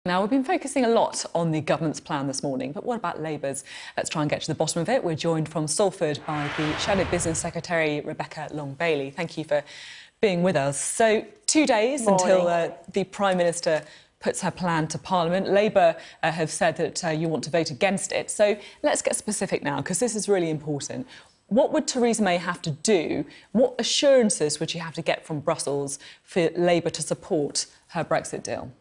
Now, we've been focusing a lot on the government's plan this morning, but what about Labour's? Let's try and get to the bottom of it. We're joined from Salford by the Shadow Business Secretary, Rebecca Long-Bailey. Thank you for being with us. So, 2 days until the Prime Minister puts her plan to Parliament. Labour have said that you want to vote against it. So let's get specific now, because this is really important. What would Theresa May have to do? What assurances would she have to get from Brussels for Labour to support her Brexit deal?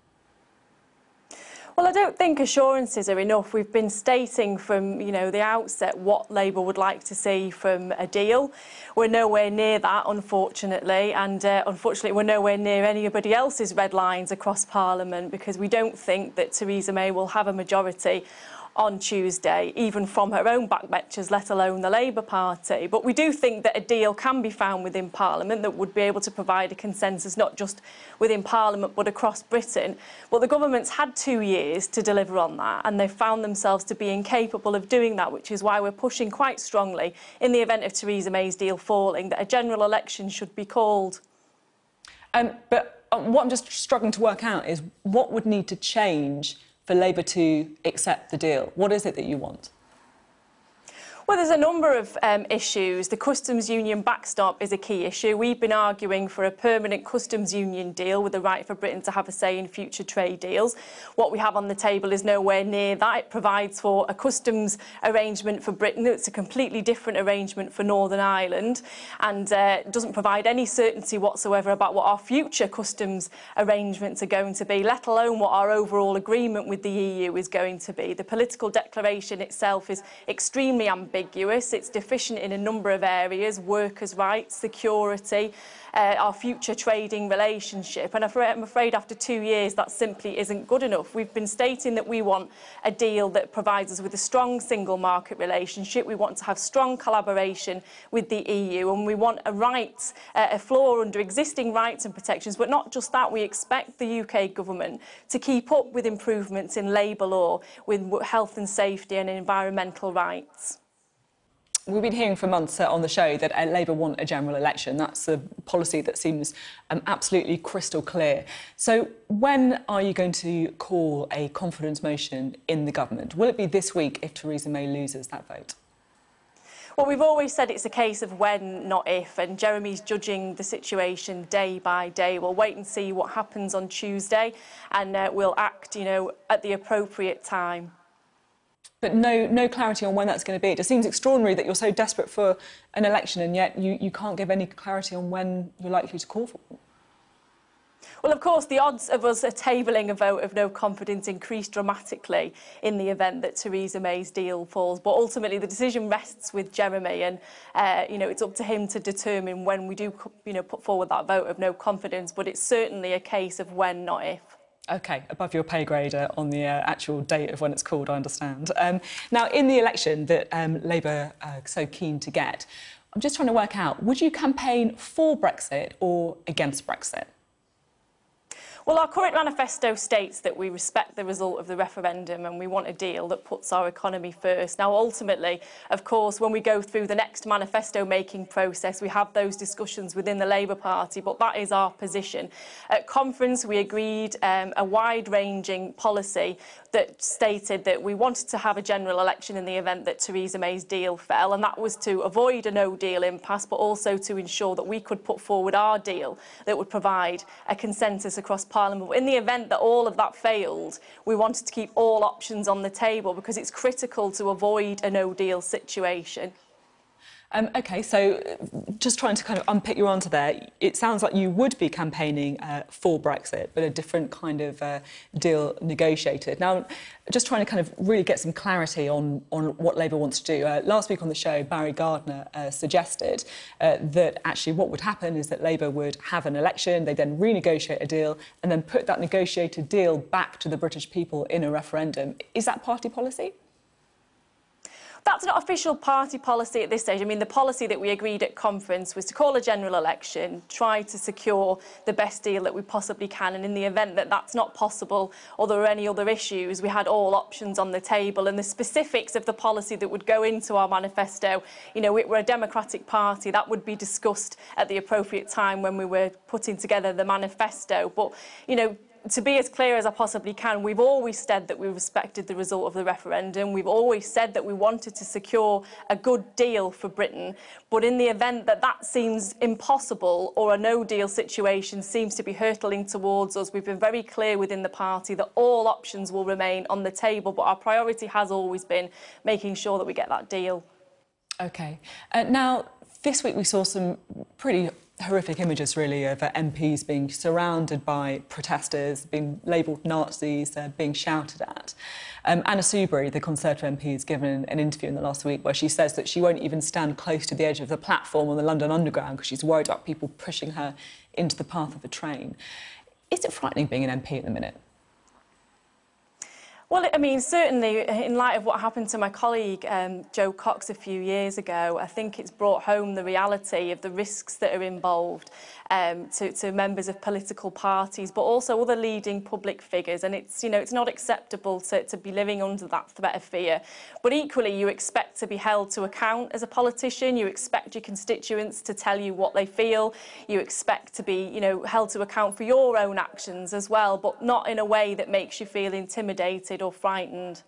Well, I don't think assurances are enough. We've been stating from, the outset what Labour would like to see from a deal. We're nowhere near that, unfortunately, and unfortunately we're nowhere near anybody else's red lines across Parliament, because we don't think that Theresa May will have a majority on Tuesday, even from her own backbenchers, let alone the Labour Party. But we do think that a deal can be found within Parliament that would be able to provide a consensus, not just within Parliament, but across Britain. But the government's had 2 years to deliver on that, and they've found themselves to be incapable of doing that, which is why we're pushing quite strongly, in the event of Theresa May's deal falling, that a general election should be called. But what I'm just struggling to work out is what would need to change for Labour to accept the deal? What is it that you want? Well, there's a number of issues. The customs union backstop is a key issue. We've been arguing for a permanent customs union deal with the right for Britain to have a say in future trade deals. What we have on the table is nowhere near that. It provides for a customs arrangement for Britain. It's a completely different arrangement for Northern Ireland, and doesn't provide any certainty whatsoever about what our future customs arrangements are going to be, let alone what our overall agreement with the EU is going to be. The political declaration itself is extremely ambiguous. It's deficient in a number of areas: workers' rights, security, our future trading relationship. And I'm afraid after 2 years that simply isn't good enough. We've been stating that we want a deal that provides us with a strong single market relationship. We want to have strong collaboration with the EU, and we want a floor under existing rights and protections. But not just that, we expect the UK government to keep up with improvements in labour law, with health and safety and environmental rights. We've been hearing for months on the show that Labour want a general election. That's a policy that seems absolutely crystal clear. So when are you going to call a confidence motion in the government? Will it be this week if Theresa May loses that vote? Well, we've always said it's a case of when, not if, and Jeremy's judging the situation day by day. We'll wait and see what happens on Tuesday, and we'll act, at the appropriate time. But no clarity on when that's going to be. It just seems extraordinary that you're so desperate for an election, and yet you can't give any clarity on when you're likely to call for one. Well, of course, the odds of us tabling a vote of no confidence increase dramatically in the event that Theresa May's deal falls. But ultimately, the decision rests with Jeremy, and it's up to him to determine when we do, put forward that vote of no confidence. But it's certainly a case of when, not if. OK, above your pay grade on the actual date of when it's called, I understand. Now, in the election that Labour are so keen to get, I'm just trying to work out, would you campaign for Brexit or against Brexit? Well, our current manifesto states that we respect the result of the referendum and we want a deal that puts our economy first. Now, ultimately, of course, when we go through the next manifesto-making process, we have those discussions within the Labour Party, but that is our position. At conference, we agreed a wide-ranging policy that stated that we wanted to have a general election in the event that Theresa May's deal fell, and that was to avoid a no-deal impasse, but also to ensure that we could put forward our deal that would provide a consensus across Parliament. In the event that all of that failed, we wanted to keep all options on the table because it's critical to avoid a no-deal situation. OK, so just trying to kind of unpick your answer there, it sounds like you would be campaigning for Brexit, but a different kind of deal negotiated. Now, just trying to kind of really get some clarity on what Labour wants to do. Last week on the show, Barry Gardiner suggested that actually what would happen is that Labour would have an election, they then renegotiate a deal, and then put that negotiated deal back to the British people in a referendum. Is that party policy? That's not official party policy at this stage. I mean, the policy that we agreed at conference was to call a general election, try to secure the best deal that we possibly can, and in the event that that's not possible or there are any other issues, we had all options on the table. And the specifics of the policy that would go into our manifesto, we're a democratic party, that would be discussed at the appropriate time when we were putting together the manifesto. But, to be as clear as I possibly can, we've always said that we respected the result of the referendum. We've always said that we wanted to secure a good deal for Britain. But in the event that that seems impossible or a no-deal situation seems to be hurtling towards us, we've been very clear within the party that all options will remain on the table. But our priority has always been making sure that we get that deal. OK. Now, this week we saw some pretty horrific images, really, of MPs being surrounded by protesters, being labelled Nazis, being shouted at. Anna Soubry, the Conservative MP, has given an interview in the last week where she says that she won't even stand close to the edge of the platform on the London Underground because she's worried about people pushing her into the path of a train. Is it frightening being an MP at the minute? Well, I mean, certainly, in light of what happened to my colleague, Jo Cox, a few years ago, I think it's brought home the reality of the risks that are involved to members of political parties, but also other leading public figures. And it's, you know, it's not acceptable to be living under that threat of fear. But equally, you expect to be held to account as a politician. You expect your constituents to tell you what they feel. You expect to be, you know, held to account for your own actions as well, but not in a way that makes you feel intimidated or frightened.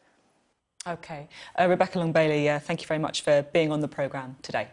OK. Rebecca Long-Bailey, thank you very much for being on the programme today.